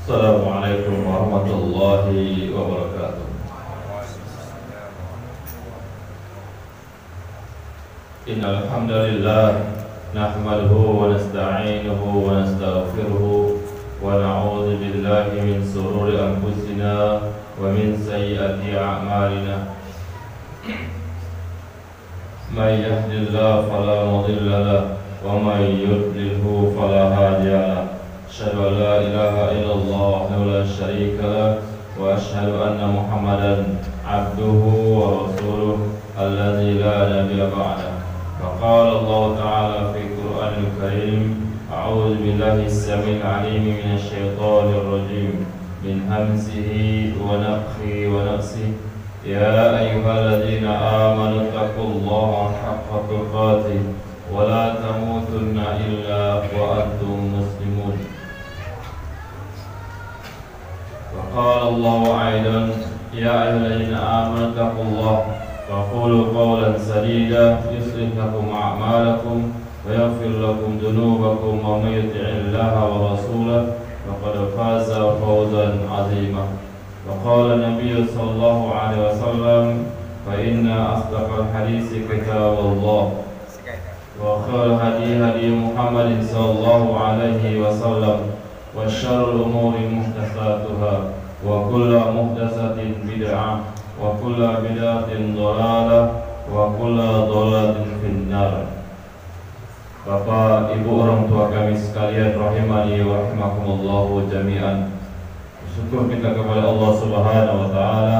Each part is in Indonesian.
Assalamualaikum warahmatullahi wabarakatuh. Innal hamdalillah nahmaduhu wa nasta'inuhu wa nastaghfiruhu wa na'udzu billahi min shururi anfusina wa min sayyiati a'malina. May yahdihillahu fala mudilla lahu wa may yudlilhu fala hadiya lahu. Asyhadu an la ilaha illallah wahdahu la syarika lahu wa asyhadu anna Muhammadan abduhu wa rasuluhu alladzi la nabiyya ba'dahu. Faqala Allah ta'ala fi Qur'anil Karim, a'udzu billahi as-sami'il 'alim minasy syaithanir rajim min hamzihi wa nafthihi wa nafsihi. Ya ayyuhalladzina amanu taqullaha haqqa tuqatih wa la tamutunna illa wa antum muslimun. وقال الله أيضا يا أيها الذين آمنوا اتقوا الله وقولوا قولا سديدا يصلح لكم أعمالكم ويغفر لكم ذنوبكم ومن يطع الله ورسوله فقد فاز فوزا عظيما. وقال النبي صلى الله عليه وسلم فإن أصدق الحديث كتاب الله وخير الهدي هدي محمد صلى الله عليه وسلم وشر الأمور محدثاتها وكل محدثة بدعة وكل بدعة ضلالة وكل ضلالة في النار. Bapak, Ibu, orang tua kami sekalian rahimani wa rahimakumullah jami'an. Syukur kita kepada Allah Subhanahu wa taala.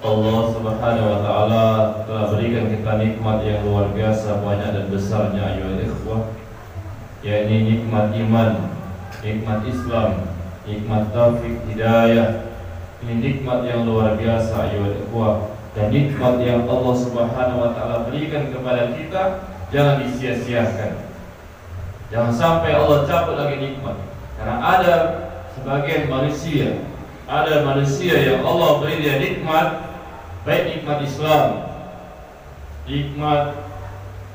Allah Subhanahu wa taala telah berikan kita nikmat yang luar biasa banyak dan besarnya ayuhal ikhwah, yakni nikmat iman, nikmat Islam, nikmat taufik hidayah. Ini nikmat yang luar biasa ayuhal ikhwah, dan nikmat yang Allah Subhanahu wa taala berikan kepada kita jangan disia-siakan. Jangan sampai Allah cabut lagi nikmat. Karena ada sebagian manusia, ada manusia yang Allah beri dia nikmat, baik nikmat Islam, nikmat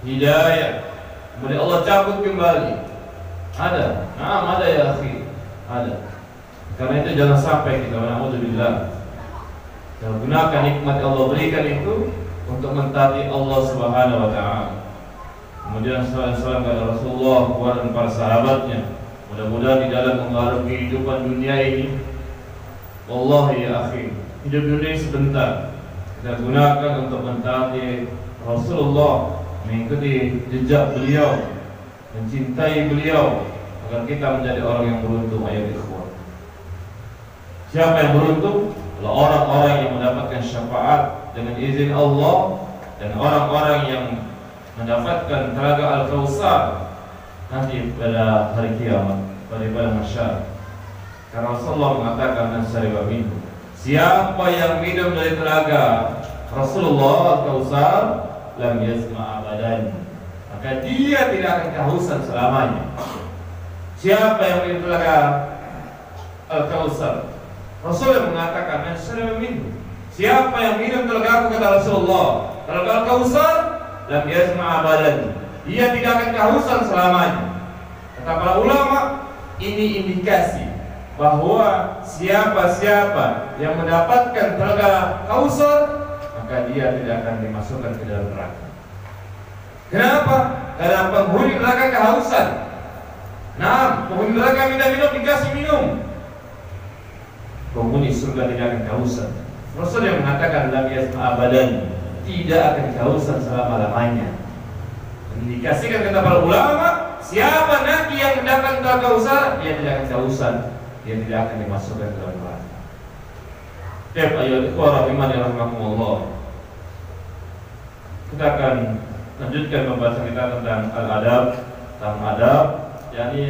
hidayah, kemudian Allah cabut kembali. Ada, ada ya akhi, ada. Karena itu jangan sampai kita na'udzubillah gunakan nikmat yang Allah berikan itu untuk mentaati Allah Subhanahu wa taala. Kemudian salam kepada Rasulullah dan para sahabatnya. Mudah-mudahan di dalam mengarungi kehidupan dunia ini, wallahi ya akhi, hidup dunia sebentar. Kita gunakan untuk mentaati Rasulullah, mengikuti jejak beliau, mencintai beliau, agar kita menjadi orang yang beruntung ayat ikhwan. Siapa yang beruntung? Adalah orang-orang yang mendapatkan syafaat dengan izin Allah, dan orang-orang yang mendapatkan telaga Al-Kautsar nanti pada hari kiamat, pada mahsyar. Karena Rasulullah mengatakan man syariba minhu, siapa yang minum dari telaga Rasulullah Al-Kautsar lam yazma abadan, maka dia tidak akan kehausan selamanya. Siapa yang minum telaga Al-Kautsar, Rasulullah mengatakan man syariba minhu, siapa yang minum telaga kata Rasulullah, telaga Al-Kautsar lam yazma abadan, dia tidak akan kehausan selamanya. Kata para ulama, ini indikasi bahwa siapa-siapa yang mendapatkan telaga Kautsar, maka dia tidak akan dimasukkan ke dalam neraka. Kenapa? Karena penghuni neraka kehausan. Nah, penghuni neraka minum dikasih minum. Penghuni surga tidak akan kehausan. Rasul yang mengatakan lam yazma abadan, tidak akan kehausan selama-lamanya. Dikasihkan kata para ulama, siapa nanti yang mendapatkan telaga Kautsar, dia tidak akan kehausan, dia tidak akan dimasukkan ke dalam neraka. Baik, ayo ikhwah rahimani rahimakumullah. Kita akan lanjutkan pembahasan kita tentang al-adab, yakni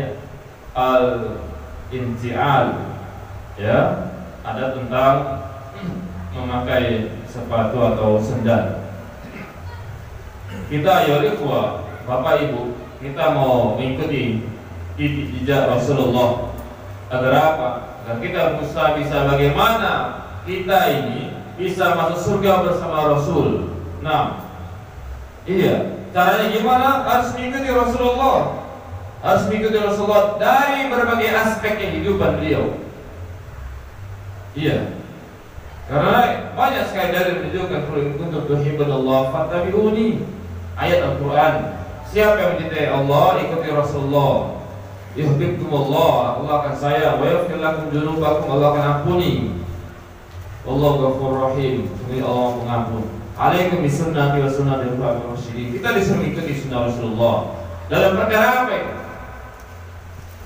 al-intial, ya, ada tentang memakai sepatu atau sendal. Kita ya ikhwah, Bapak Ibu, kita mau mengikuti jejak Rasulullah. Agar apa? Agar kita bisa bagaimana kita ini bisa masuk surga bersama Rasul. Nah, iya, caranya gimana? Harus mengikuti Rasulullah. harus mengikuti Rasulullah dari berbagai aspek kehidupan beliau. Iya, karena banyak sekali dalil menunjukkan untuk tuhibbullah fattabi'uni. Ayat Al-Quran, siapa yang mencintai Allah, ikuti Rasulullah. Yuhibbukumullah, Allah akan sayang. Wa yaghfir lakum dzunubakum, Allah akan ampuni. Wallahu ghafurur rahim, sungguh Allah pengampun. Alaikum bisunnati wa sunnati al-khulafaur rasyidin. Kita disuruh ikuti sunnah Rasulullah dalam perkara apa?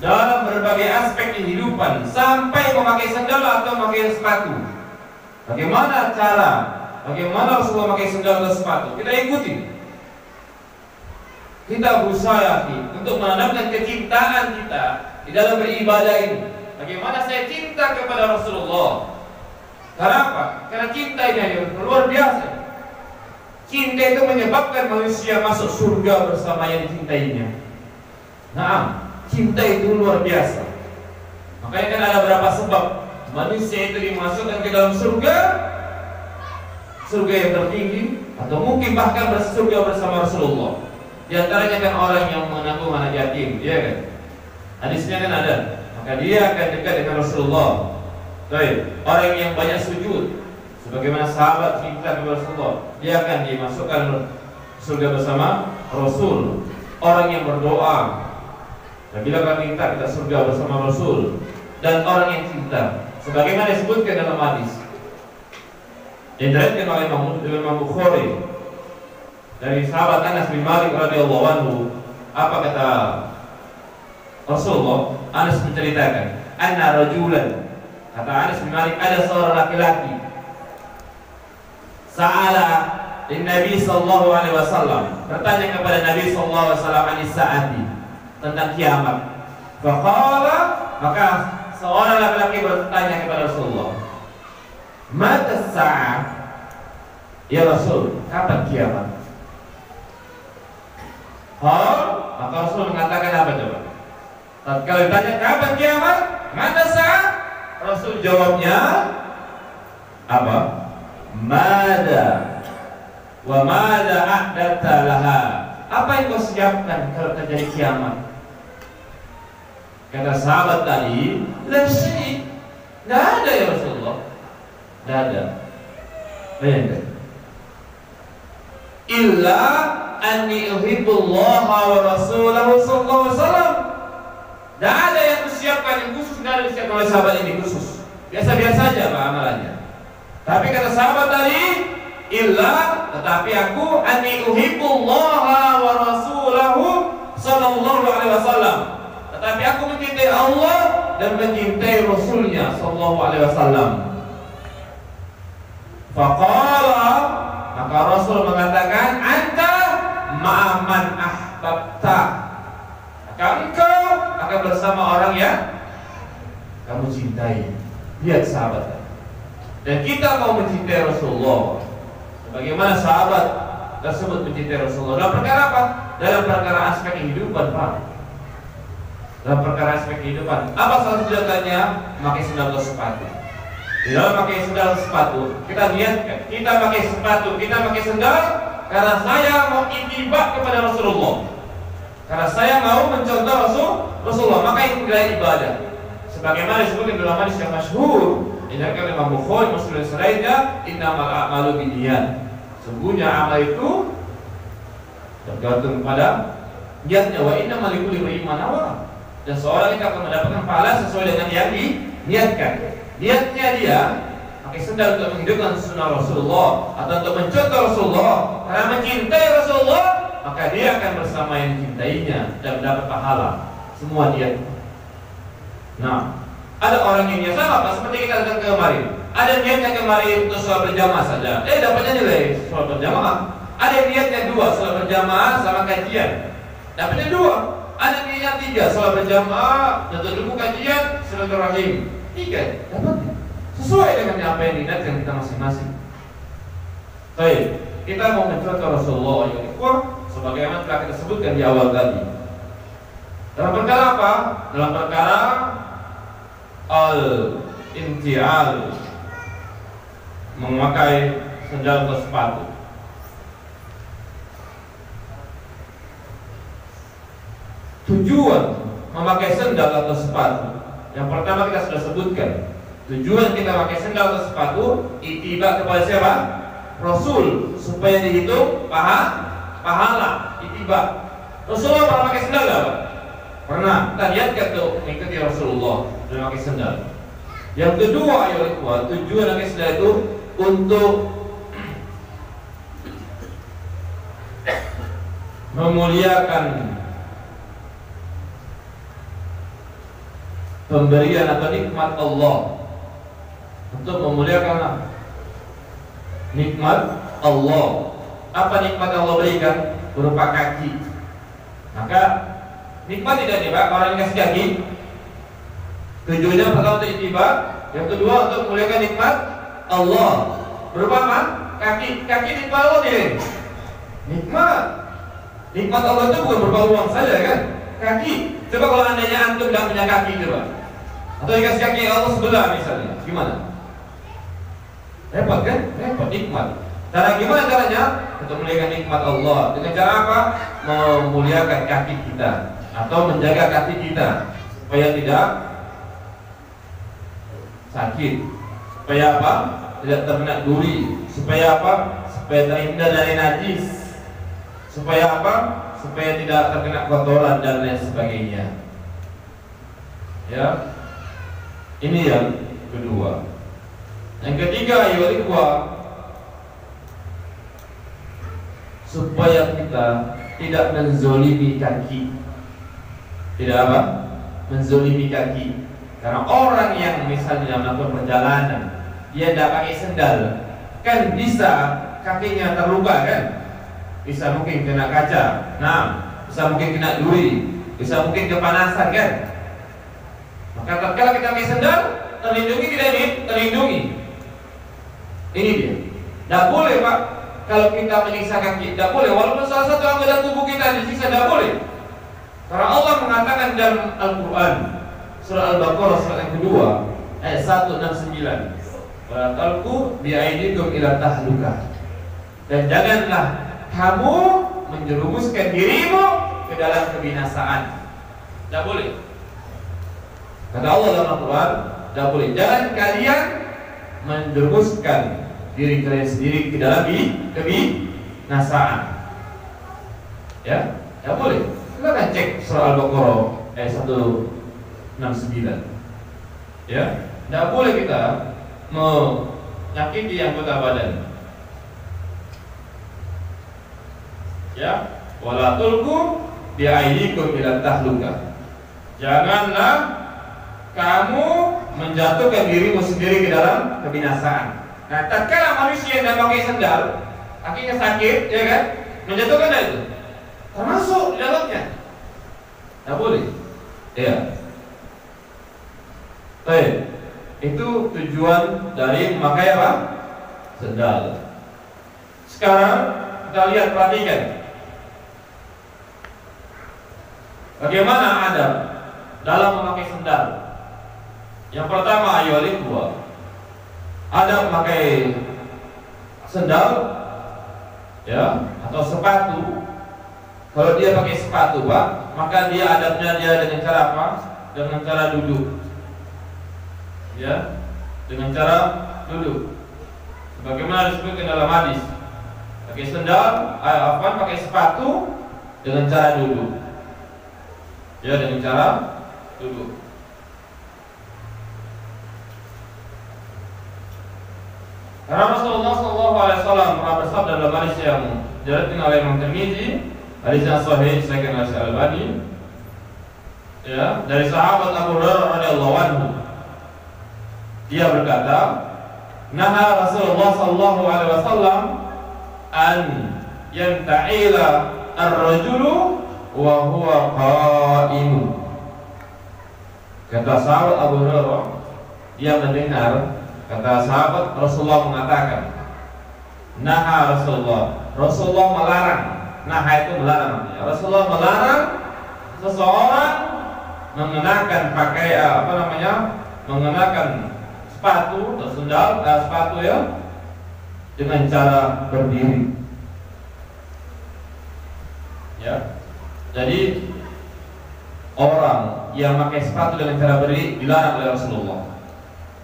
Dalam berbagai aspek kehidupan, sampai memakai sandal atau memakai sepatu. Bagaimana cara, bagaimana Rasulullah memakai sandal atau sepatu, kita ikuti. Kita berusaha untuk menanamkan kecintaan kita di dalam beribadah ini. Bagaimana saya cinta kepada Rasulullah? Karena apa? Karena cinta ini luar biasa. Cinta itu menyebabkan manusia masuk surga bersama yang dicintainya. Nah, cinta itu luar biasa. Makanya kan ada beberapa sebab manusia itu dimasukkan ke dalam surga, surga yang tertinggi, atau mungkin bahkan surga bersama Rasulullah. Di antaranya kan orang yang menanggung anak yatim, ya kan? Hadisnya kan ada, maka dia akan dekat dengan Rasulullah. Baik, orang yang banyak sujud, sebagaimana sahabat cinta kepada Rasulullah, dia akan dimasukkan surga bersama Rasul. Orang yang berdoa, bila kami minta kita surga bersama Rasul. Dan orang yang cinta, sebagaimana disebutkan dalam hadis yang diriwayatkan oleh Imam Bukhari dari sahabat Anas bin Malik radhiyallahu anhu. Apa kata Rasulullah? Anas menceritakan, anna rajulan, kata Anas bin Malik, ada seorang laki-laki sa'ala Nabi sallallahu alaihi wasallam, bertanya kepada Nabi sallallahu alaihi wasallam anis saati, tentang kiamat. Faqala, maka seorang laki-laki bertanya kepada Rasulullah, mata sa'ah, ya Rasul, kapan kiamat? Maka Rasul mengatakan apa coba? Kalau ditanya kapan kiamat, mata sa'ah, Rasul jawabnya apa? Mada wa mada a'dadta laha. Apa yang kau siapkan kalau terjadi kiamat? Kata sahabat tadi, la syai', tidak ada ya Rasulullah, tidak ada. Bayangkan, illa anni uhibbullaha wa rasulahu sallallahu alaihi wasallam. Tidak ada yang disiapkan yang khusus, tidak ada disiapkan oleh sahabat ini khusus. Biasa-biasa saja Pak amalannya. Tapi kata sahabat tadi, illa, tetapi aku anni uhibbullaha wa rasulahu sallallahu alaihi wasallam. Tetapi aku mencintai Allah dan mencintai Rasulnya sallallahu alaihi wasallam. Faqala, maka Rasul mengatakan, anta ma'aman ahbabta, maka engkau akan bersama orang yang kamu cintai. Lihat sahabat, dan kita mau mencintai Rasulullah sebagaimana sahabat tersebut mencintai Rasulullah. Dalam perkara apa? Dalam perkara aspek kehidupan, Pak. Dalam perkara aspek kehidupan, apa salah satu contohnya? Memakai sandal atau sepatu. Di dalam pakai sandal sepatu, kita niatkan, kita pakai sepatu, kita pakai sandal karena saya mau ittiba kepada Rasulullah, karena saya mau mencontoh Rasulullah, maka itu adalah ibadah. Sebagaimana disebutkan dalam hadis yang masyhur, diriwayatkan oleh Imam Bukhari, Muslim dan selainnya, innamal a'malu binniyat. Sungguhnya amal itu tergantung pada niatnya. Wa innamal likulli imrin ma nawa. Dan seorang itu akan mendapatkan pahala sesuai dengan yang diniatkan. Niatnya dia pakai sandal untuk menghidupkan sunnah Rasulullah atau untuk mencontoh Rasulullah, karena mencintai Rasulullah, maka dia akan bersama yang dicintainya dan mendapat pahala semua niat. Nah, ada orang yang niat sama Pak, seperti kita datang kemarin. Ada niatnya kemarin untuk sholat berjamaah saja, dapatnya nilai sholat berjamaah. Ada yang niatnya 2, sholat berjamaah sama kajian, dapatnya 2. Ada niat 3, sholat berjamaah, untuk ilmu kajian, silaturahim, 3, dapatnya sesuai dengan apa yang diniatkan kita masing-masing. Baik, kita mau mencontoh Rasulullah yang ikhwah, sebagaimana telah kita sebutkan di awal tadi. Dalam perkara apa? Dalam perkara al-intial, memakai sandal atau sepatu. tujuan memakai sendal atau sepatu, yang pertama kita sudah sebutkan. Tujuan kita pakai sendal atau sepatu ittiba kepada siapa? Rasul, supaya dihitung pahala ittiba. Rasulullah pernah pakai sendal enggak, Pak? Pernah. Kita lihat tuh mengikuti Rasulullah dan pakai sendal. Yang kedua, ayo ikhwan, tujuan pakai sendal itu untuk memuliakan pemberian atau nikmat Allah. Untuk memuliakan nikmat Allah. Apa nikmat yang Allah berikan? Berupa kaki. Maka nikmat tidak nih Pak, orang yang kasih kaki. Tujuannya pertama untuk ittiba, yang kedua untuk memuliakan nikmat Allah. Berupa apa? Kaki. Kaki nikmat Allah nih. Nikmat. Nikmat Allah itu bukan berupa uang saja kan? Kaki. Coba kalau andainya antum tidak punya kaki coba, atau dikasih kaki Allah sebelah misalnya, gimana? Repot kan? Repot. Nikmat. Cara gimana caranya? Untuk memuliakan nikmat Allah. Dengan cara apa? Memuliakan kaki kita atau menjaga kaki kita supaya tidak sakit. Supaya apa? Tidak terkena duri. Supaya apa? Supaya terhindar dari najis. Supaya apa? Supaya tidak terkena kotoran dan lain sebagainya. Ya. Ini yang kedua. Yang ketiga, ya ikhwah, supaya kita tidak menzolimi kaki. Tidak apa? Menzolimi kaki. Karena orang yang misalnya melakukan perjalanan, dia tidak pakai sendal, kan bisa kakinya terluka kan? Bisa mungkin kena kaca, bisa mungkin kena duri, bisa mungkin kepanasan kan? Maka tatkala kita pakai sendal, terlindungi tidak ini? Terlindungi. Ini dia. Tidak boleh Pak, kalau kita menyiksa kaki, tidak boleh. Walaupun salah satu anggota tubuh kita disiksa, tidak boleh. Karena Allah mengatakan dalam Al-Quran, surah Al-Baqarah surah yang kedua ayat 169, wala talqu bi'aidikum ila tahlukah, dan janganlah kamu menjerumuskan dirimu ke dalam kebinasaan. Tidak boleh. Kata Allah dalam Al-Quran, tidak boleh. Jangan kalian menjerumuskan diri kalian sendiri ke dalam kebinasaan. Ya, tidak boleh. Kita akan cek surah Al-Baqarah ayat 169. Ya, tidak boleh kita menyakiti anggota badan. Ya, wala tulqu bi'aidikum ila tahlukah. Janganlah kamu menjatuhkan dirimu sendiri ke dalam kebinasaan. Nah, tatkala manusia yang pakai sendal, kakinya sakit, ya kan? Menjatuhkan dari itu. Termasuk di dalamnya. Tidak boleh. Ya. Baik. Itu tujuan dari memakai apa? Sendal. Sekarang kita lihat, perhatikan. Bagaimana adab dalam memakai sendal? Yang pertama, ayo dua. Adab memakai sendal, ya, atau sepatu. Kalau dia pakai sepatu, Pak, maka dia adabnya dia dengan cara apa? Dengan cara duduk. Ya, dengan cara duduk. Sebagaimana disebutkan dalam hadis. Pakai sendal, pakai sepatu dengan cara duduk. Ya, dengan cara duduk. Karena Rasulullah SAW pernah bersabda dalam hadis yang diriwayatkan oleh Imam Tirmidzi, hadis yang sahih disahihkan oleh Al-Albani, ya, dari sahabat Abu Hurairah radhiyallahu anhu. Dia berkata, "Naha Rasulullah SAW an yanta'ila ar-rajulu wa huwa qa'im." Kata sahabat Abu Hurairah, dia mendengar kata sahabat Rasulullah mengatakan, naha Rasulullah melarang. Naha itu melarang. Rasulullah melarang seseorang mengenakan mengenakan sepatu atau sendal, sepatu ya, dengan cara berdiri. Ya. Jadi orang yang pakai sepatu dengan cara berdiri dilarang oleh Rasulullah.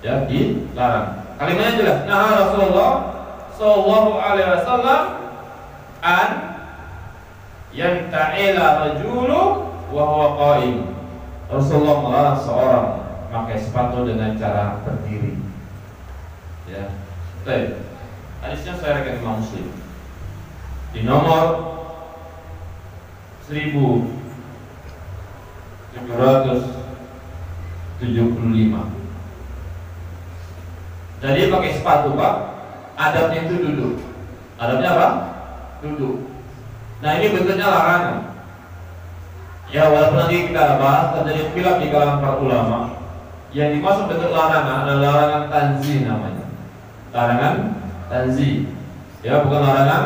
Ya, dilarang. Kalimatnya jelas. Nah, Rasulullah sallallahu alaihi wasallam an yanta'ila rajulu wa huwa qa'im. Rasulullah melarang seorang pakai sepatu dengan cara berdiri. Ya. Baik. Hadisnya saya rekan Imam Muslim. Di nomor 1775. Jadi pakai sepatu Pak, adabnya itu duduk. Adabnya apa? Duduk. Nah ini bentuknya larangan. Ya walaupun nanti kita bahas terjadi khilaf di kalangan para ulama. Yang dimaksud bentuk larangan adalah larangan tanzih namanya. Larangan tanzih. Ya bukan larangan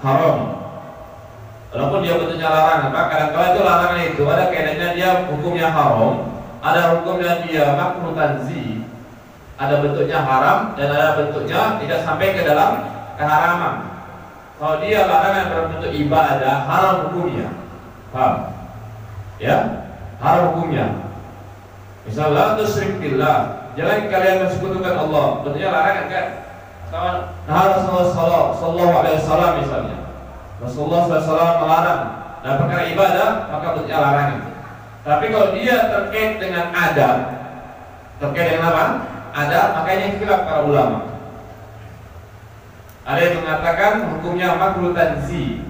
haram. Walaupun dia bentuknya larangan, Pak, kadang-kadang itu larangan itu ada kaitannya dia hukumnya haram, ada hukumnya dia makruh tanzih. Ada bentuknya haram dan ada bentuknya tidak sampai ke dalam keharaman. Kalau dia larangan berbentuk ibadah, haram hukumnya. Paham? Ya? Haram hukumnya. Misalnya tusyrik billah, jangan kalian bersekutukan Allah. Bentuknya larangan kan? Nah, Rasulullah sallallahu alaihi wasallam misalnya. Rasulullah SAW melarang dan perkara ibadah, maka bentuknya larangan. Tapi kalau dia terkait dengan adab, terkait dengan apa? Adab, makanya khilaf para ulama. Ada yang mengatakan hukumnya makruh tanzih.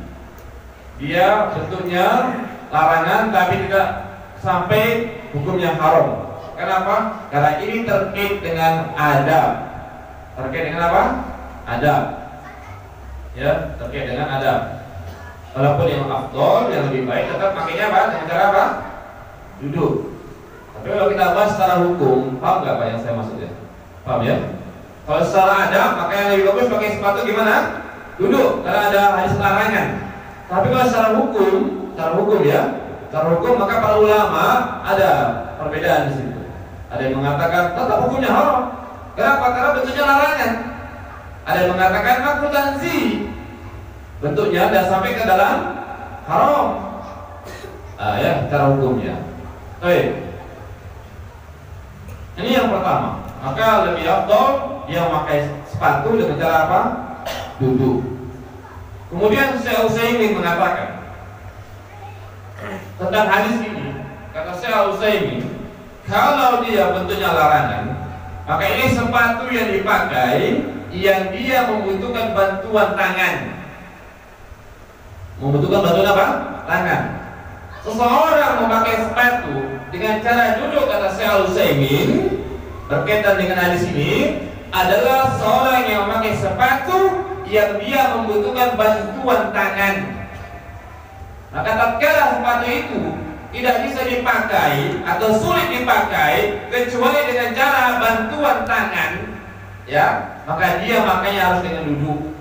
Dia bentuknya larangan tapi tidak sampai hukumnya haram. Kenapa? Karena ini terkait dengan adab. Terkait dengan apa? Adab. Ya, terkait dengan adab. Walaupun yang afdol, yang lebih baik tetap pakainya apa? Dengan cara apa? Duduk. Tapi kalau kita bahas secara hukum, paham nggak Pak yang saya maksudnya? Paham ya? Kalau secara adab, maka yang lebih bagus pakai sepatu gimana? Duduk, karena ada hadis larangan. Tapi kalau secara hukum ya, secara hukum maka para ulama ada perbedaan di situ. Ada yang mengatakan tetap hukumnya haram. Kenapa? Karena bentuknya larangan. Ada yang mengatakan makruh tanzih. Bentuknya tidak sampai ke dalam haram. Ya, secara hukumnya. Baik. Ini yang pertama. Maka lebih afdal dia memakai sepatu dengan cara apa? Duduk. Kemudian Syekh Utsaimin mengatakan tentang hadis ini, kata Syekh Utsaimin, kalau dia bentuknya larangan, maka ini sepatu yang dipakai yang dia membutuhkan bantuan tangan. Membutuhkan bantuan apa? Tangan. Seseorang memakai sepatu dengan cara duduk, kata Syekh Utsaimin, berkaitan dengan hadis ini adalah seorang yang memakai sepatu yang dia membutuhkan bantuan tangan. Maka tatkala sepatu itu tidak bisa dipakai atau sulit dipakai kecuali dengan cara bantuan tangan, ya, maka dia makanya harus dengan duduk.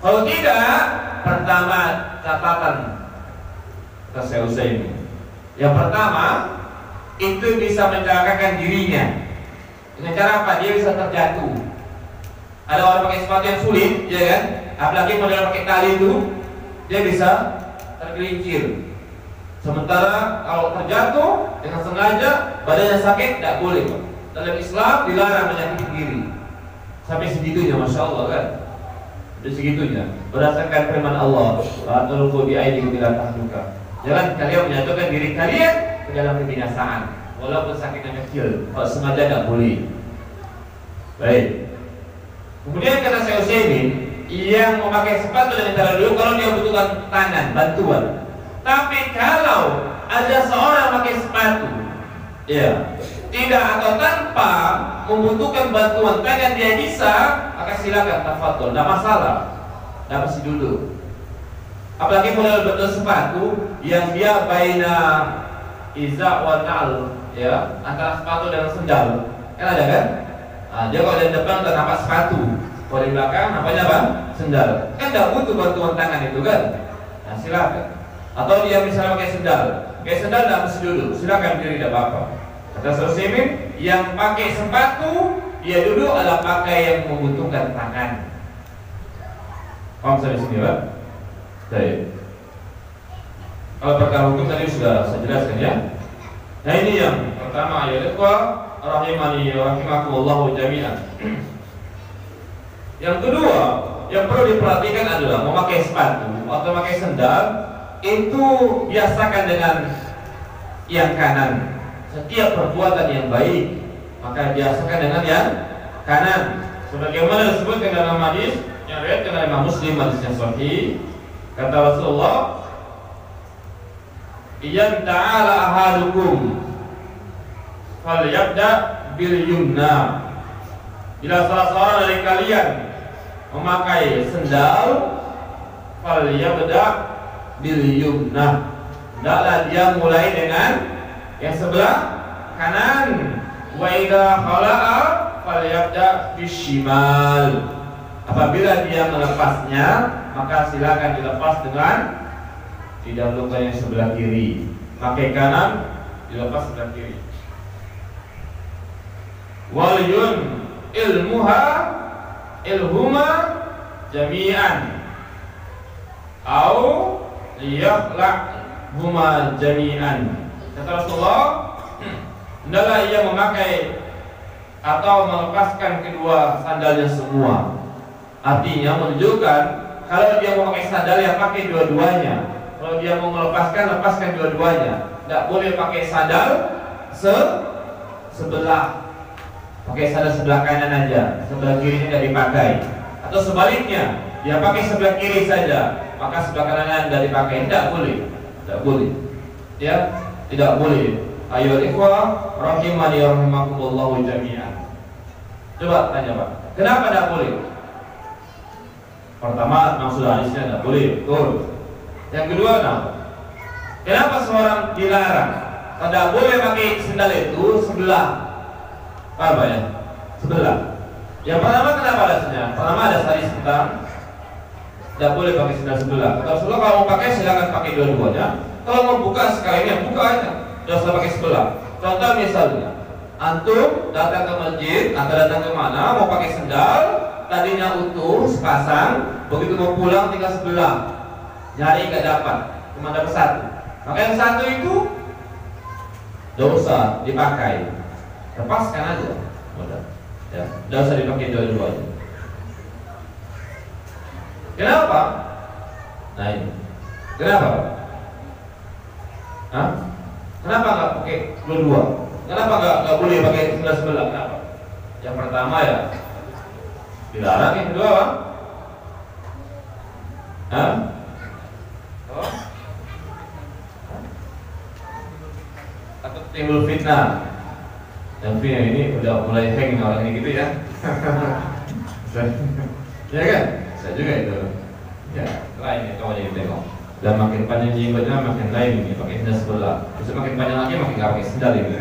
Kalau tidak, pertama catatan kata Syekh Utsaimin. Yang pertama, itu bisa mencelakakan dirinya. Dengan cara apa? Dia bisa terjatuh. Ada orang pakai sepatu yang sulit, ya kan? Apalagi model pakai tali itu, dia bisa tergelincir. Sementara kalau terjatuh dengan sengaja, badannya sakit, tidak boleh, Pak. Dalam Islam dilarang menyakiti diri. Sampai segitunya, masya Allah kan? Sampai segitunya. Berdasarkan firman Allah, la tulqu bi aydikum ila tahluka. Jangan kalian menjatuhkan diri kalian ke dalam kebinasaan, walaupun sakitnya kecil. Kalau sengaja tidak boleh. Baik. Kemudian kata Syekh Utsaimin, yang memakai sepatu dengan cara duduk kalau dia butuhkan tangan, bantuan. Tapi kalau ada seorang pakai sepatu, ya, tidak atau tanpa membutuhkan bantuan tangan dia bisa, maka silakan tafadhol, tidak masalah, tidak mesti duduk. Apalagi model bentuk sepatu yang dia baina iza wa na'al, ya, antara sepatu dan sendal, kan ada kan? Nah, dia kalau dari depan udah nampak sepatu, kalau di belakang nampaknya apa? Sendal. Kan tidak butuh bantuan tangan itu kan? Nah silakan. Atau dia misalnya pakai sendal tidak mesti duduk, silakan diri, tidak apa-apa. Kata Syekh Utsaimin, yang pakai sepatu dia duduk adalah pakai yang membutuhkan tangan. Paham sampai sini, Pak? Baik. Kalau perkara hukum tadi sudah saya jelaskan ya. Nah ini yang pertama ya ikhwah rahimani wa rahimakumullah jami'an. Yang kedua yang perlu diperhatikan adalah memakai sepatu atau memakai sendal itu biasakan dengan yang kanan. Setiap perbuatan yang baik maka biasakan dengan yang kanan. Sebagaimana disebutkan dalam hadis yang riwayatkan oleh Imam Muslim, hadis yang sahih, kata Rasulullah, "Iyam ta'ala ahadukum falyabda bil yumna." Bila salah seorang dari kalian memakai sendal, falyabda bil yumna. Hendaklah dia mulai dengan yang sebelah kanan. Wa idza khala'a falyabda bishimal. Apabila dia melepasnya, maka silakan dilepas dengan didahulukan yang sebelah kiri. Pakai kanan, dilepas sebelah kiri. Wal yun ilhuma jami'an au liyaqla'huma jami'an. Kata Rasulullah, hendaklah ia memakai atau melepaskan kedua sandalnya semua. Artinya menunjukkan kalau dia mau pakai sandal ya pakai dua-duanya. Kalau dia mau melepaskan, lepaskan dua-duanya. Tidak boleh pakai sandal sebelah. Pakai sandal sebelah kanan aja, sebelah kirinya tidak dipakai. Atau sebaliknya, dia pakai sebelah kiri saja, maka sebelah kanan tidak dipakai. Tidak boleh. Tidak boleh. Ya, tidak boleh. Ayo ikhwah rahimani rahimakumullah jami'an. Coba tanya Pak, kenapa tidak boleh? Pertama, maksud hadisnya tidak boleh, betul. Yang kedua, kenapa seorang dilarang? Tidak boleh pakai sendal itu sebelah. Apa ya? Sebelah. Yang pertama kenapa alasannya? Pertama ada hadis tentang tidak boleh pakai sendal sebelah. Kata Rasulullah kalau mau pakai silakan pakai dua-duanya. Kalau mau buka sekalian buka aja. Tidak usah pakai sebelah. Contoh misalnya, antum datang ke masjid atau datang ke mana mau pakai sendal, tadinya utuh sepasang, begitu mau pulang tinggal sebelah, nyari nggak dapat, cuma dapat satu. Maka yang satu itu tidak usah dipakai, lepaskan aja, udah, ya, tidak usah dipakai dua-duanya. Kenapa? Nah ini, kenapa? Hah? Kenapa nggak pakai dua-dua? Kenapa nggak boleh pakai sebelah-sebelah? Kenapa? Yang pertama ya dilarang, yang kedua apa? Hah? Oh? Takut timbul fitnah. Tapi yang ini udah mulai hang orang ini gitu ya. Ya kan? Saya juga itu. Ya, lain ya kalau jadi tengok. Dan makin panjang jenggotnya makin lain ini pakai sendal sebelah. Bisa makin panjang lagi makin nggak pakai sendal ini.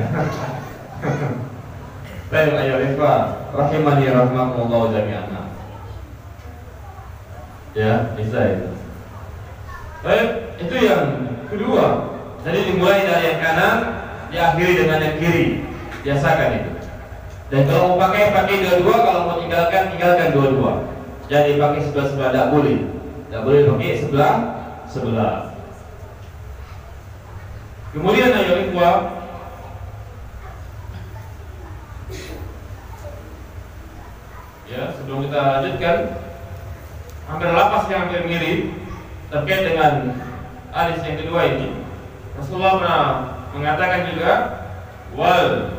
Baik ayo ikhwah rahimani rahimakumullah jami'an. Ya, bisa itu. Baik, itu yang kedua. Jadi dimulai dari yang kanan, diakhiri dengan yang kiri. Biasakan itu. Dan kalau mau pakai dua-dua, kalau mau tinggalkan dua-dua. Jadi pakai sebelah-sebelah tidak boleh. Tidak boleh pakai sebelah. Kemudian ayo ikhwah, ya, sebelum kita lanjutkan, hampir lapas yang hampir mirip terkait dengan hadis yang kedua ini. Rasulullah pernah mengatakan juga wal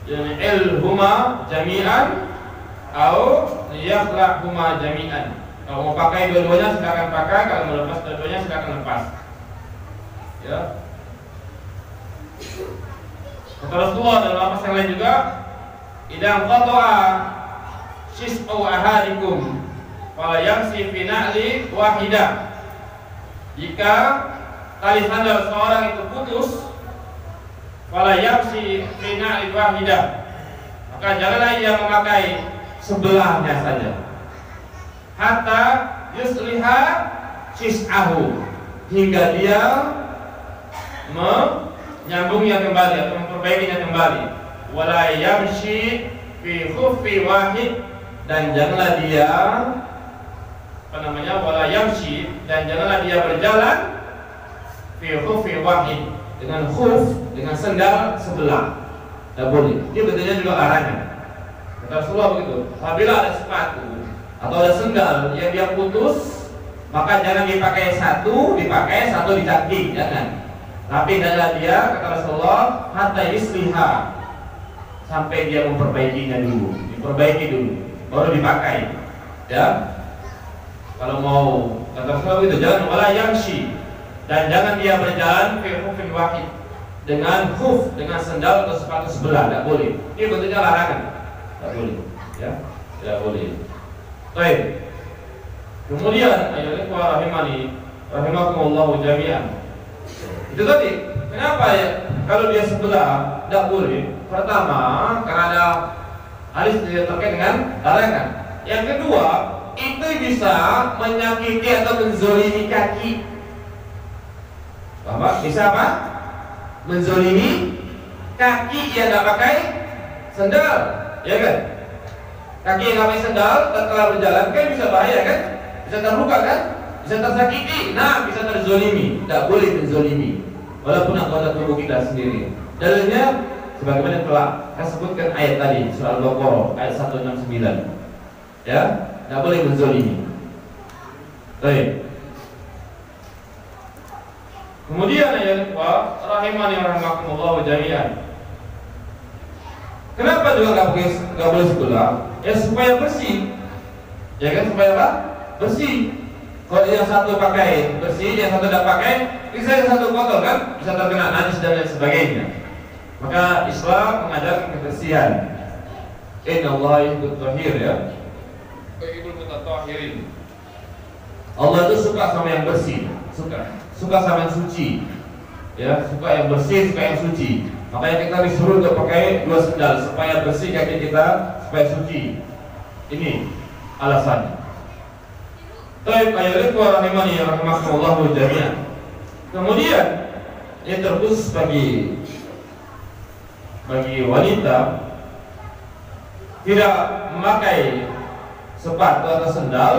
ilhuma jami'an au liyaqla'huma jami'an. Kalau mau pakai dua-duanya silakan pakai, kalau mau lepas dua-duanya silakan lepas. Ya. Kata Rasulullah dalam hadis yang lain juga, idza qata'a shis'u ahadikum fala yamsi fi na'li wahidah. Jika tali sandal seorang itu putus, fala yamsi fi na'li wahidah, maka janganlah ia memakai sebelahnya saja. Hatta yusliha shis'ahu, hingga dia menyambungnya kembali atau memperbaikinya kembali. Wala yamshi fi khuffi wahid, dan janganlah dia wala yamshi, dan janganlah dia berjalan fi khuffi wahid, dengan khuf, dengan sendal sebelah. Tidak boleh. Ini bentuknya juga larangan. Kata Rasulullah begitu. Apabila ada sepatu atau ada sendal yang dia putus, maka jangan dipakai satu dicangking, jangan. Tapi adalah dia, kata Rasulullah, hatta yusliha, sampai dia memperbaikinya dulu, diperbaiki dulu, baru dipakai. Ya, kalau mau, kata Rasulullah begitu, jangan wala yamshi, dan jangan dia berjalan fi khufin wahid, dengan khuf, dengan sendal atau sepatu sebelah, tidak boleh. Ini bentuknya larangan, tidak boleh. Ya, tidak boleh. Baik. Kemudian ayat rahimani rahimakumullah jami'an. Itu tadi, kenapa ya kalau dia sebelah tidak boleh? Pertama, karena ada hadis terkait dengan larangan. Yang kedua, itu bisa menyakiti atau menzolimi kaki. Bapak, bisa apa? Menzolimi kaki yang tidak pakai sendal, ya kan? Kaki yang nggak pakai sendal setelah berjalan kan bisa bahaya kan? Bisa terluka kan? Bisa tersakiti, nah bisa terzolimi. Tidak boleh menzolimi, walaupun anggota tubuh kita sendiri. Dalilnya sebagaimana telah saya sebutkan ayat tadi, surah Al-Baqarah ayat 169. Ya, tidak boleh menzolimi. Baik. Kemudian ayat kedua, rahimani rahimakumullah jami'an. Kenapa juga nggak boleh sebelah? Ya supaya bersih. Ya kan, supaya apa? Bersih. Kalau yang satu pakai bersih, yang satu tidak pakai, bisa yang satu kotor kan, bisa terkena najis dan lain sebagainya. Maka Islam mengajarkan kebersihan. Innallaha yuhibbut thahir, ya. Yuhibbul mutatahhirin. Allah itu suka sama yang bersih, suka sama yang suci. Ya, suka yang bersih, suka yang suci. Makanya kita disuruh untuk pakai dua sendal supaya bersih kaki kita, supaya suci. Ini alasannya. Baik, ayat rahimani rahimakumullah jami'an. Kemudian yang terkhusus bagi wanita tidak memakai sepatu atau sendal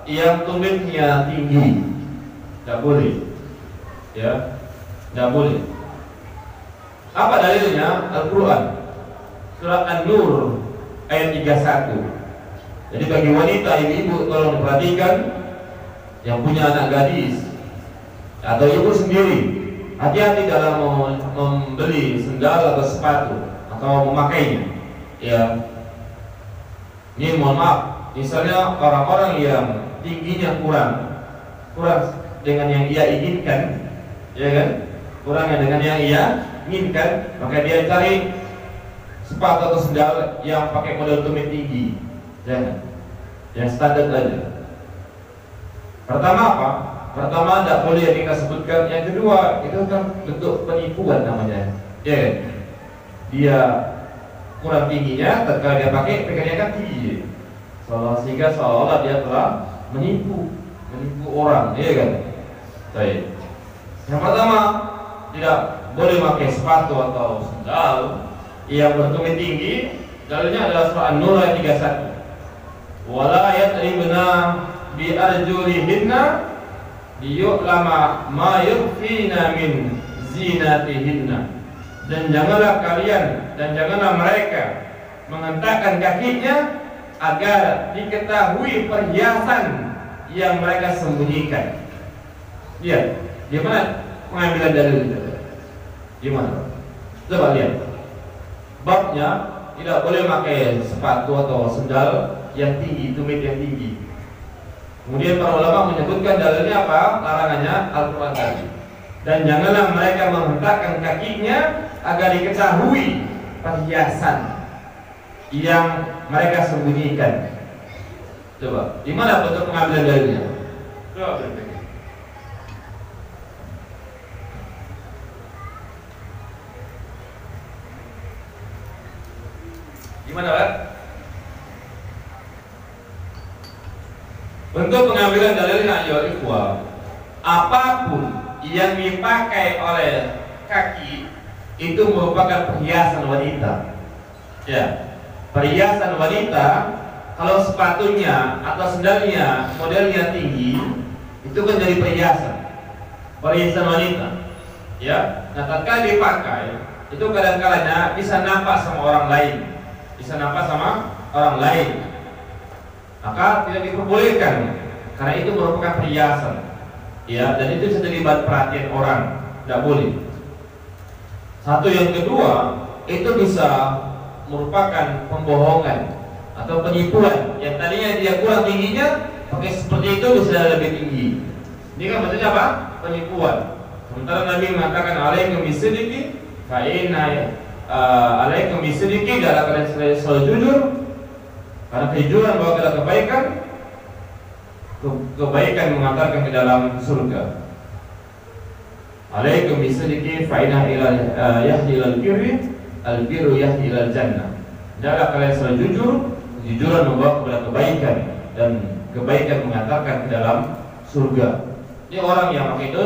yang tumitnya tinggi. Tidak boleh. Ya, tidak boleh. Apa dalilnya? Al-Quran surat An-Nur ayat 31. Jadi bagi wanita, ibu-ibu tolong perhatikan, yang punya anak gadis atau ibu sendiri, hati-hati dalam membeli sendal atau sepatu atau memakainya. Ya, ini mohon maaf, misalnya orang-orang yang tingginya kurang dengan yang ia inginkan, ya kan? Kurang dengan yang ia inginkan, maka dia cari sepatu atau sendal yang pakai model tumit tinggi. Jangan, yang standar aja. Pertama apa? Pertama tidak boleh yang kita sebutkan. Yang kedua, itu kan bentuk penipuan namanya. Ya, dia kurang tingginya, ketika dia pakainya kan tinggi, sehingga seolah dia telah menipu orang, ya kan? Baik. Yang pertama, tidak boleh pakai sepatu atau sendal yang bertumit tinggi. Dalilnya adalah surah An-Nur ayat 31. Wala yadribna bi arjulihinna liyu'lama ma yukhfina min zinatihinna. Dan janganlah mereka menghentakkan kakinya agar diketahui perhiasan yang mereka sembunyikan. Lihat, di mana pengambilan dalil itu? Di mana? Coba lihat. Babnya tidak boleh pakai sepatu atau sendal yang tinggi, tumit yang tinggi. Kemudian para ulama menyebutkan dalilnya apa? Larangannya Al-Quran tadi. Dan janganlah mereka menghentakkan kakinya agar diketahui perhiasan yang mereka sembunyikan. Coba, di mana bentuk pengambilan dalilnya? Coba berpikir. Di mana, Pak? Bentuk pengambilan dalilnya ya ikhwah, apapun yang dipakai oleh kaki itu merupakan perhiasan wanita. Ya, perhiasan wanita. Kalau sepatunya atau sendalnya modelnya tinggi, itu kan jadi perhiasan. perhiasan wanita. Ya, nah tatkala dipakai itu kadang-kadangnya bisa nampak sama orang lain, maka tidak diperbolehkan karena itu merupakan perhiasan. Ya, dan itu bisa jadi bahan perhatian orang, tidak boleh. Satu, yang kedua, itu bisa merupakan pembohongan atau penipuan. Yang tadinya dia kurang tingginya, pakai seperti itu bisa lebih tinggi. Ini kan maksudnya apa? Penipuan. Sementara Nabi mengatakan alaikum bisidiki fa inna alaikum bisidiki, adalah kalian selalu jujur karena kejujuran membawa kepada kebaikan mengantarkan ke dalam surga. Alaikum bisidiki fa inna yahdi ilal birri al birru yahdi ilal jannah. Adalah kalian selalu jujur, kejujuran membawa kepada kebaikan dan kebaikan mengantarkan ke dalam surga. Ini orang yang pakai itu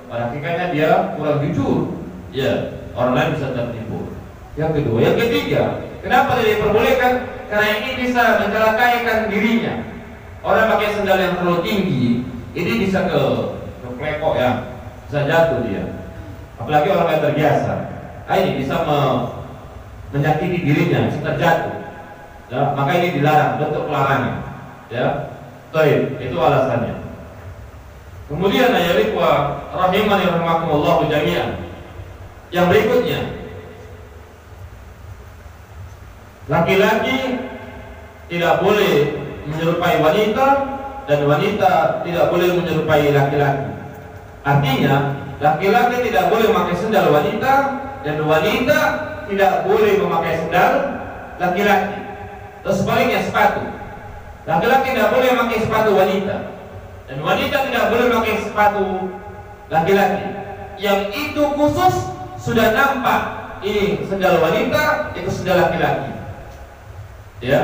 pada hakikatnya dia kurang jujur, ya, orang lain bisa tertipu. Yang kedua, yang ketiga, kenapa tidak diperbolehkan? Karena ini bisa mencelakaikan dirinya. Orang pakai sandal yang terlalu tinggi, ini bisa ke plekok ya, bisa jatuh dia. Apalagi orang yang terbiasa, ini bisa menyakiti dirinya, bisa terjatuh. Ya, maka ini dilarang, bentuk pelarangan. Ya, itu alasannya. Kemudian ya ikhwah rahimani rahimakumullah jami'an. Yang berikutnya, laki-laki tidak boleh menyerupai wanita dan wanita tidak boleh menyerupai laki-laki. Artinya, laki-laki tidak boleh memakai sendal wanita dan wanita tidak boleh memakai sendal laki-laki. Terus sebaliknya sepatu. Laki-laki tidak boleh memakai sepatu wanita dan wanita tidak boleh memakai sepatu laki-laki. Yang itu khusus sudah nampak, ini sendal wanita, itu sendal laki-laki. Ya,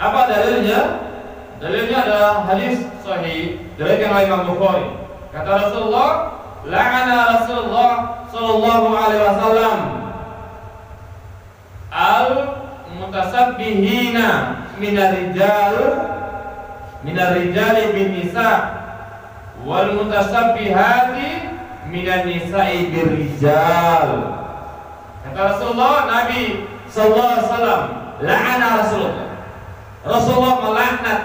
apa dalilnya? Dalilnya adalah hadis sahih dari Imam Bukhari. Kata Rasulullah, la'ana Rasulullah sallallahu alaihi wasallam al-mutasabbihina minar rijali bin nisa wal mutasabbihati minan nisa'i bir rijal. Kata Rasulullah, Nabi sallallahu alaihi wasallam, la'ana Rasulullah melaknat.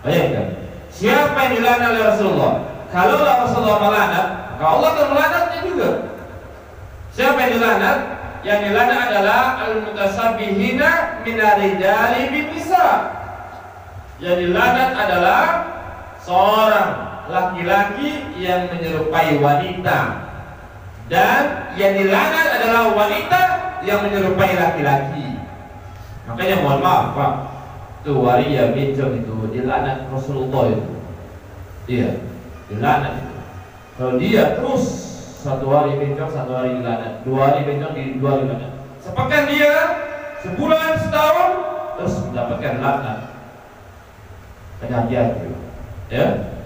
Bayangkan, siapa yang dilaknat oleh Rasulullah? Kalau Rasulullah melaknat, maka Allah akan melaknatnya juga. Siapa yang dilaknat? Yang dilaknat adalah al-mutasabbihina minar rijali bin nisa. Yang dilaknat adalah seorang laki-laki yang menyerupai wanita, dan yang dilaknat adalah wanita yang menyerupai laki-laki. Makanya mohon maaf Pak, itu waria bencong itu dilaknat Rasulullah itu. Iya, dilaknat itu. Kalau dia terus satu hari bencong, satu hari dilaknat, 2 hari bencong, 2 hari dilaknat. Sepekan dia, sebulan, setahun, terus mendapatkan laknat. Hati-hati, ya.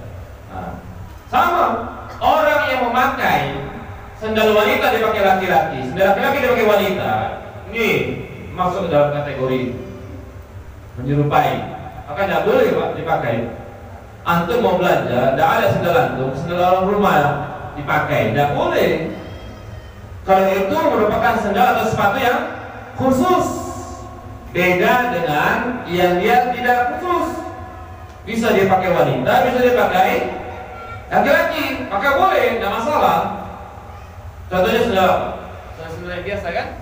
Nah, sama orang yang memakai sandal wanita dipakai laki-laki, sandal laki-laki dipakai wanita, ini masuk dalam kategori menyerupai. Maka tidak boleh Pak dipakai. Antum mau belanja, tidak ada sandal antum, sandal orang rumah dipakai, tidak boleh. Kalau itu merupakan sandal atau sepatu yang khusus, beda dengan yang dia tidak khusus. Bisa dipakai wanita, bisa dipakai laki-laki, maka boleh, tidak masalah. Contohnya sudah sendal biasa kan?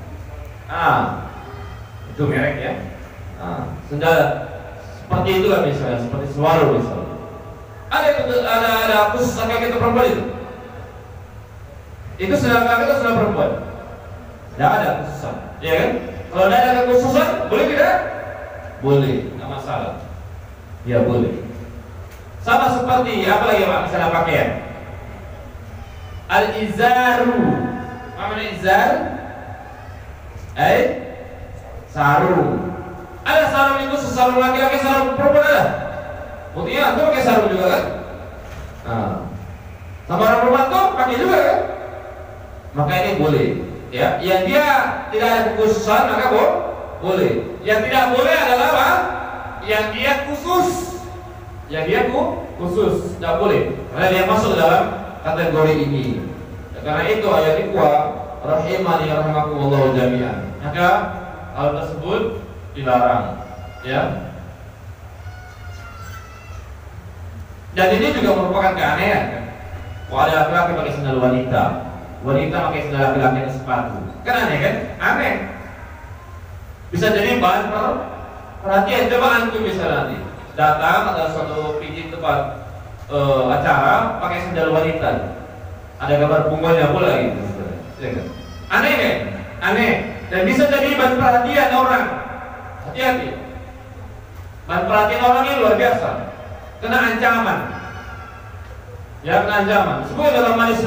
Itu merek ya. Sendal seperti itu kan misalnya, seperti Swallow misalnya. Ada khusus laki-laki atau perempuan itu? Itu sendal laki-laki atau sendal perempuan? Tidak ada khususan, ya kan? Kalau tidak ada khususan, boleh tidak? Boleh, tidak masalah. Ya boleh. Sama seperti apa lagi Pak? Misalnya pakaian. Al-izaru. Apa namanya izar? Sarung. Ada sarung itu sarung laki-laki, sarung perempuan ada. Buktinya antum pakai sarung juga kan? Sama orang perempuan tuh pakai juga kan? Maka ini boleh. Ya, yang dia tidak ada kekhususan maka boleh. Yang tidak boleh adalah apa? Yang dia khusus, tidak boleh karena dia masuk dalam kategori ini. Karena itu ayat ikhwah rahimani rahimakumullah jami'an. Maka hal tersebut dilarang, ya. Dan ini juga merupakan keanehan kan? Kalau ada laki-laki pakai sandal wanita, wanita pakai sandal laki-laki dan sepatu, kan aneh kan? Aneh. Bisa jadi bahan perhatian. Coba antum misalnya nanti datang ada suatu pijit tempat acara pakai sandal wanita, ada gambar punggungnya pula gitu. Aneh kan? Aneh. Dan bisa jadi bahan perhatian orang. Hati-hati. Bahan perhatian orang ini luar biasa. Kena ancaman. Ya, kena ancaman. Sebut dalam hadis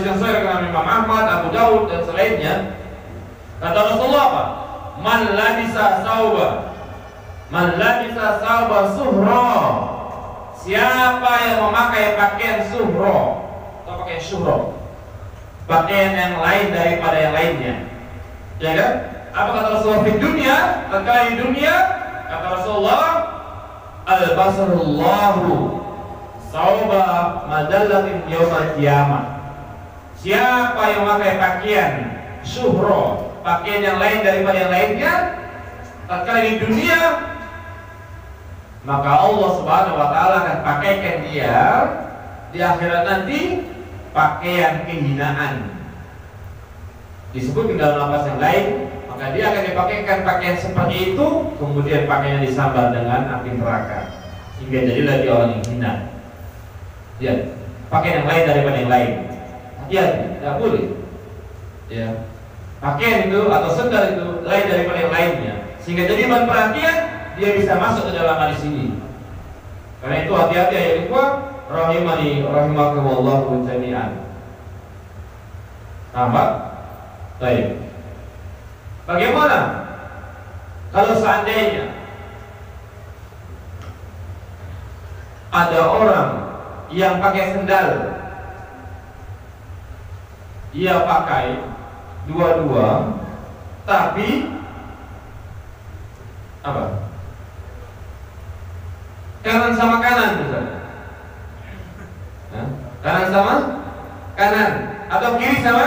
yang saya dengan Imam Ahmad, Abu Daud dan selainnya. Kata Rasulullah apa? Man labisa sauba suhra. Siapa yang memakai pakaian suhra atau pakaian syuhra, pakaian yang lain daripada yang lainnya, ya kan? Apa kata Rasulullah di dunia? Tatkala di dunia, kata Rasulullah, al-basarullahu sauba madallatin yaumal qiyamah. Siapa yang memakai pakaian syuhra, pakaian yang lain daripada yang lainnya, tatkala di dunia, maka Allah Subhanahu wa taala akan pakaikan dia di akhirat nanti pakaian kehinaan. Disebut di dalam lafaz yang lain, maka dia akan dipakaikan pakaian seperti itu, kemudian pakaiannya disambal dengan api neraka, sehingga jadilah dia orang yang hina. Ya, pakaian yang lain daripada yang lain. Hati-hati, tidak boleh. Ya, pakaian itu atau sendal itu lain daripada yang lainnya, sehingga jadi bahan perhatian, dia bisa masuk ke dalam hadis ini. Karena itu hati-hati ya ikhwah rahimani rahimakumullah jami'an. Nampak? Baik. Bagaimana kalau seandainya ada orang yang pakai sendal, ia pakai dua-dua, tapi apa? Kanan sama kanan misalnya, kanan sama kanan, atau kiri sama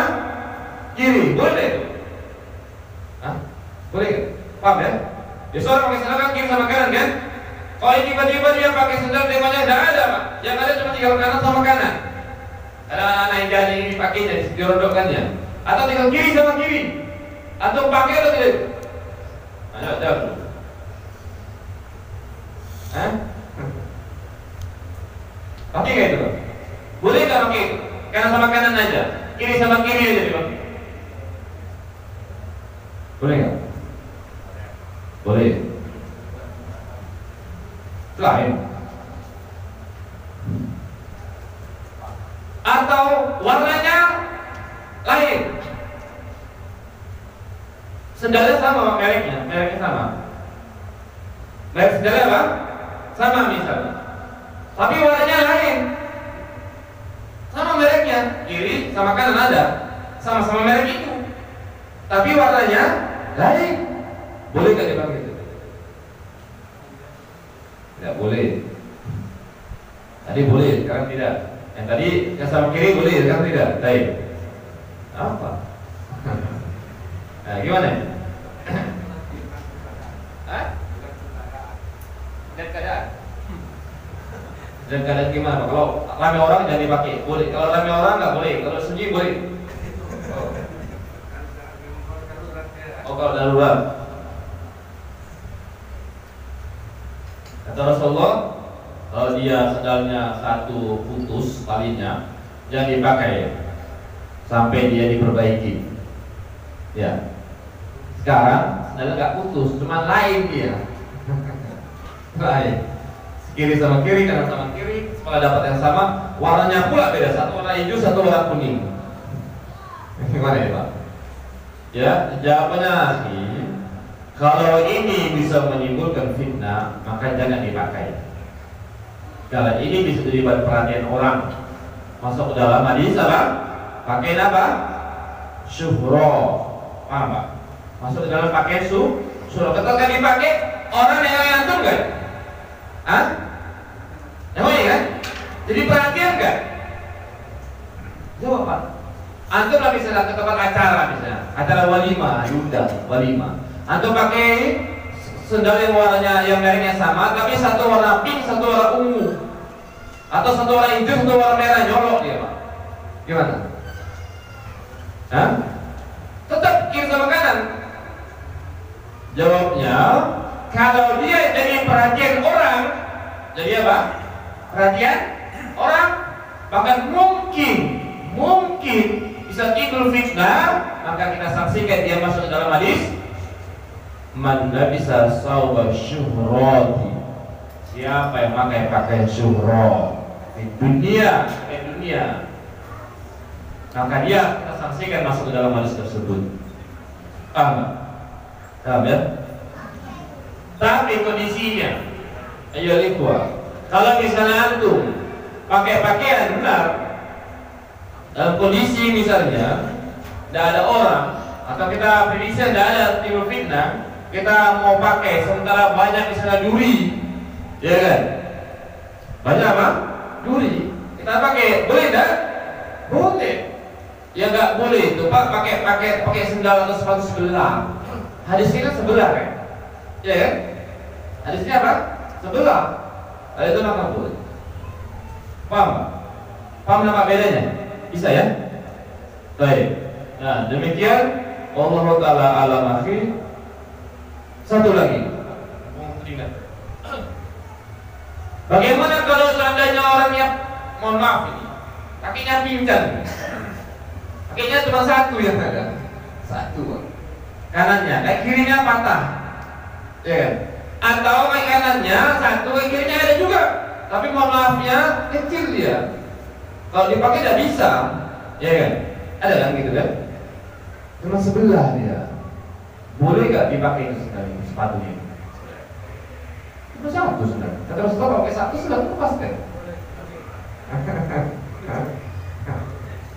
kiri, boleh? Boleh kan? Paham ya? Biasa orang pakai sendal kan kiri sama kanan kan? Kalau tiba-tiba dia pakai sendal temanya tidak ada Pak, yang ada cuma tinggal kanan sama kanan. Ada anak yang jadi ini pakainya, dirodokkannya, atau tinggal kiri sama kiri, atau pakai atau tidak? Jawab. Pakai kayak itu, boleh nggak pakai itu? Kanan sama kanan aja, kiri sama kiri aja dipakai. Boleh nggak? Boleh. Lain. Atau warnanya lain. Sendalnya sama mereknya sama. Merek sendalnya apa? Sama misalnya. Tapi warnanya lain. Sama mereknya, kiri sama kanan ada, sama-sama merek itu. Tapi warnanya lain. Boleh nggak dipakai itu? Tidak boleh. Tadi boleh, sekarang tidak. Yang tadi yang sama kiri boleh, sekarang tidak. Baik. Apa? Nah, gimana? Dan keadaan gimana? Kalau rame orang jangan dipakai, boleh. Kalau rame orang nggak boleh. Kalau sunyi boleh. Oh, kalau darurat. Kata Rasulullah, kalau dia sendalnya satu putus talinya, jangan dipakai sampai dia diperbaiki. Ya. Sekarang sendalnya nggak putus, cuma lain dia. Lain. Kiri sama kiri, kanan sama kiri, setelah dapat yang sama, warnanya pula beda, satu warna hijau, satu warna kuning. Gimana ya Pak? Ya, jawabannya nanti, kalau ini bisa menimbulkan fitnah, maka jangan dipakai. Kalau ini bisa jadi bahan perhatian orang, masuk ke dalam hadis apa? Pakai apa? Syuhro, paham Pak? Masuk ke dalam pakai syuhro. Ketika dipakai, orang yang ngantuk kan? Emang iya kan? Jadi perhatian kan? Jawab Pak. Antum lah misalnya ke tempat acara misalnya, acara walimah, diundang walimah. Antum pakai sendal yang warnanya yang mereknya sama, tapi satu warna pink, satu warna ungu, atau satu warna hijau, satu warna merah, nyolok dia Pak. Gimana? Hah? Tetap kiri sama kanan. Jawabnya, kalau dia jadi perhatian orang, jadi apa? Perhatian orang, bahkan mungkin bisa timbul fitnah, maka kita saksikan dia masuk dalam hadis man labisa sauba syuhrati, siapa yang pakai pakaian syuhra di dunia, maka dia kita saksikan masuk ke dalam hadis tersebut. Paham ya? Tapi kondisinya, ayo ikhwah, kalau misalnya antum pakai pakaian benar dalam kondisi misalnya tidak ada orang, atau kita prediksi tidak ada timbul fitnah, kita mau pakai sementara banyak misalnya duri, ya kan? Banyak apa? Duri. Kita pakai, boleh tidak? Boleh. Ya nggak boleh itu Pak, pakai sendal atau sepatu sebelah. Hadisnya kan sebelah kan? Ya kan? Hadisnya apa? Sebelah. Hal itu maka boleh. Paham? Paham apa bedanya? Bisa ya? Baik. Nah, demikian Allah Ta'ala alam akhir. Satu lagi. Bagaimana kalau seandainya orangnya, mohon maaf ini, kakinya pincang, kakinya cuma satu yang ada, satu kanannya, kaki kirinya patah, ya kan? Atau kaki kanannya satu, kaki kirinya ada juga, tapi mohon maafnya kecil dia. Kalau dipakai tidak bisa, ya kan? Ada kan gitu kan? Cuma sebelah dia. Boleh nggak dipakai itu sekali sepatunya? Cuma satu sudah. Kata Rasulullah pakai satu sudah lepas deh.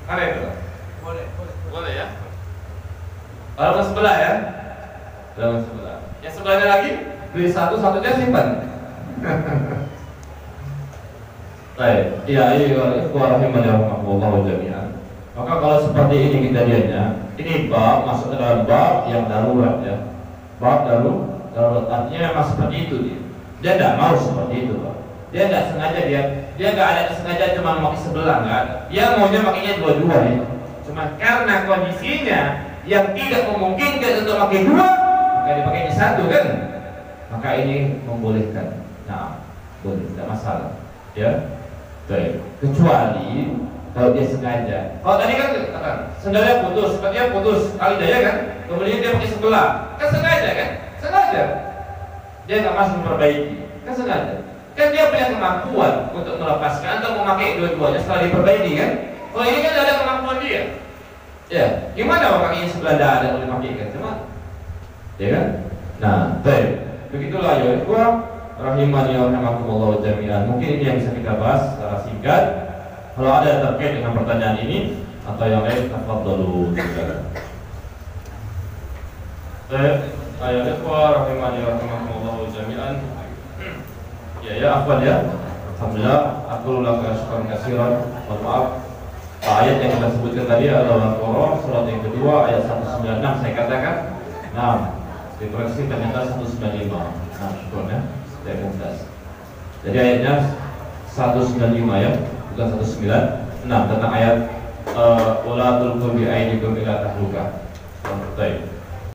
Ada itu? Boleh ya? Kalau sebelah ya? Dalam sebelah. Yang sebelahnya lagi beli satu-satunya simpan. Baik, ya warahmatullahi jami'an. Maka kalau seperti ini kejadiannya, ini bab masuk ke dalam bab yang darurat ya. Bab darurat artinya memang seperti itu dia. Dia tidak mau seperti itu Pak. Dia tidak sengaja, dia nggak ada sengaja cuma pakai sebelah, nggak ada. Dia maunya pakainya dua-dua ya. Cuma karena kondisinya yang tidak memungkinkan untuk pakai dua, maka dipakainya satu kan. Maka ini membolehkan. Nah, boleh, tidak masalah. Ya. Baik, kecuali kalau dia sengaja. Kalau tadi kan sendalnya putus, sepatunya putus, kali daya kan, kemudian dia pakai sebelah, kan sengaja kan? Sengaja. Dia nggak masuk memperbaiki, kan sengaja. Kan dia punya kemampuan untuk melepaskan atau memakai dua-duanya setelah diperbaiki kan? Kalau ini kan ada kemampuan dia. Ya, gimana mau pakainya sebelah dada boleh pakai kan? Cuma, ya kan? Nah, baik. Begitulah ya, rahimani wa rahimakumullah jami'an. Mungkin ini yang bisa kita bahas secara singkat. Kalau ada terkait dengan pertanyaan ini atau yang lain, tafadhalu. Ayat rahimani wa rahimakumullah jami'an. Ya afwan ya. Alhamdulillah, aku lakukan syukur kasiran. Mohon maaf. Ayat yang kita sebutkan tadi adalah Al-Qur'an surat yang kedua ayat 196 saya katakan. Nah, dikoreksi ternyata 195. Nah, syukurnya. Jadi ayatnya 195 ya, bukan 196 tentang ayat wala tulqu bi aydikum ila tahluka. Baik.